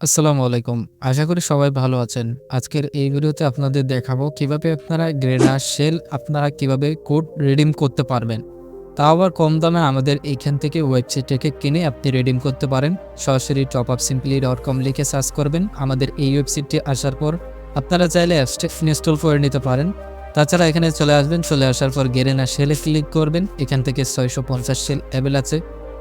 আসসালামু আলাইকুম। আশা করি সবাই ভালো আছেন। আজকের এই ভিডিওতে আপনাদের দেখাবো কিভাবে আপনারা গ্রেনা শেল আপনারা কিভাবে কোড রিডিম করতে পারবেন। তাও আবার কম দামে আমাদের এইখান থেকে ওয়েবসাইট থেকে কিনে আপনি রিডিম করতে পারেন। সরাসরি topupsimply.com লিখে সার্চ করবেন। আমাদের এই ওয়েবসাইটটি আসার পর আপনারা চাইলে অ্যাপসটি ইনস্টল করে নিতে পারেন। তাছাড়া এখানে চলে আসবেন, চলে আসার পর গেরেনা শেলে ক্লিক করবেন। এখান থেকে ৬৫০ শেল অ্যাভেল আছে।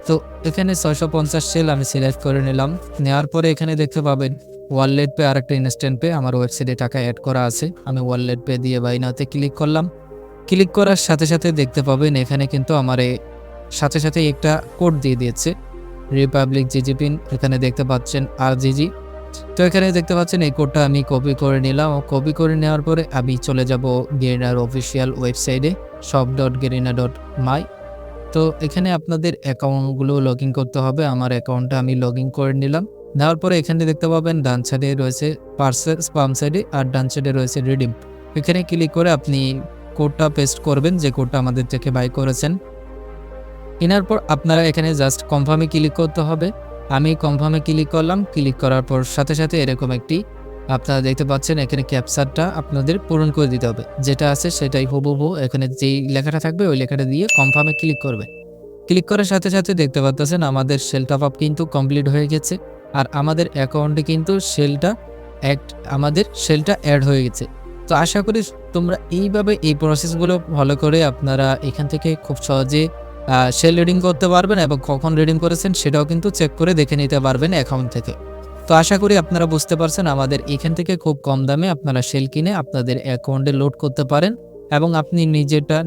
তো এখানে ৬৫০ শেল আমি সিলেক্ট করে নিলাম। নেওয়ার পরে এখানে দেখতে পাবেন ওয়ালেট পে আর একটা ইনস্ট্যান্ট পে আমার ওয়েবসাইটে টাকা অ্যাড করা আছে। আমি ওয়ালেট পে দিয়ে বাই নাওতে ক্লিক করলাম। ক্লিক করার সাথে সাথে দেখতে পাবেন এখানে কিন্তু আমার সাথে সাথে একটা কোড দিয়ে দিয়েছে রিপাবলিক জিজি পিন। এখানে দেখতে পাচ্ছেন RGG। তো এখানে দেখতে পাচ্ছেন এই কোডটা আমি কপি করে নিলাম। কপি করে নেওয়ার পরে আমি চলে যাব গেরিনার অফিসিয়াল ওয়েবসাইটে shop.garena.my। তো এখানে আপনাদের অ্যাকাউন্টগুলো লগ ইন করতে হবে। আমার অ্যাকাউন্টটা আমি লগ ইন করে নিলাম। নেওয়ার পরে এখানে দেখতে পাবেন ডান সাইডে রয়েছে পার্সেস, বাম সাইডে আর ডান সাইডে রয়েছে রিডিম। এখানে ক্লিক করে আপনি কোডটা পেস্ট করবেন যে কোডটা আমাদের থেকে বাই করেছেন। কেনার পর আপনারা এখানে জাস্ট কনফার্মে ক্লিক করতে হবে। আমি কনফার্মে ক্লিক করলাম। ক্লিক করার পর সাথে সাথে এরকম একটি আপনারা দেখতে পাচ্ছেন এখানে ক্যাপচারটা আপনাদের পূরণ করে দিতে হবে। যেটা আছে সেটাই হুবহু এখানে যেই লেখাটা থাকবে ওই লেখাটা দিয়ে কনফার্মে ক্লিক করবে। ক্লিক করার সাথে সাথে দেখতে পাচ্ছেন আমাদের শেল টপ আপ কিন্তু কমপ্লিট হয়ে গেছে। আর আমাদের অ্যাকাউন্টে কিন্তু আমাদের শেলটা অ্যাড হয়ে গেছে। তো আশা করি তোমরা এইভাবে এই প্রসেসগুলো ফলো করে আপনারা এখান থেকে খুব সহজে শেল রিডিং করতে পারবেন এবং কখন রিডিং করেছেন সেটাও কিন্তু চেক করে দেখে নিতে পারবেন অ্যাকাউন্ট থেকে। তো আশা করি আপনারা বুঝতে পারছেন আমাদের এখান থেকে খুব কম দামে আপনারা শেল কিনে আপনাদের অ্যাকাউন্টে লোড করতে পারেন এবং আপনি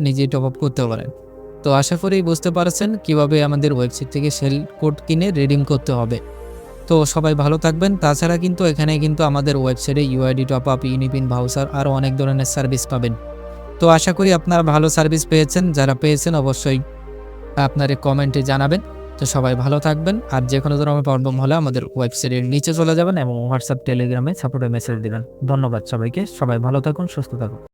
নিজেই টপ আপ করতে পারেন। তো আশা করি বুঝতে পারছেন কিভাবে আমাদের ওয়েবসাইট থেকে শেল কোড কিনে রিডিম করতে হবে। তো সবাই ভালো থাকবেন। তাছাড়া কিন্তু এখানে কিন্তু আমাদের ওয়েবসাইটে UID top up, UniPin voucher আরও অনেক ধরনের সার্ভিস পাবেন। তো আশা করি আপনারা ভালো সার্ভিস পেয়েছেন। যারা পেয়েছেন অবশ্যই আপনারা কমেন্টে জানাবেন। তো সবাই ভালো থাকবেন। আর যে কোনো ধরনের প্রবলেম হলে আমাদের ওয়েবসাইটের নিচে চলে যাবেন এবং হোয়াটসঅ্যাপ, টেলিগ্রামে সাপোর্টে মেসেজ দিবেন। ধন্যবাদ সবাইকে। সবাই ভালো থাকুন, সুস্থ থাকুন।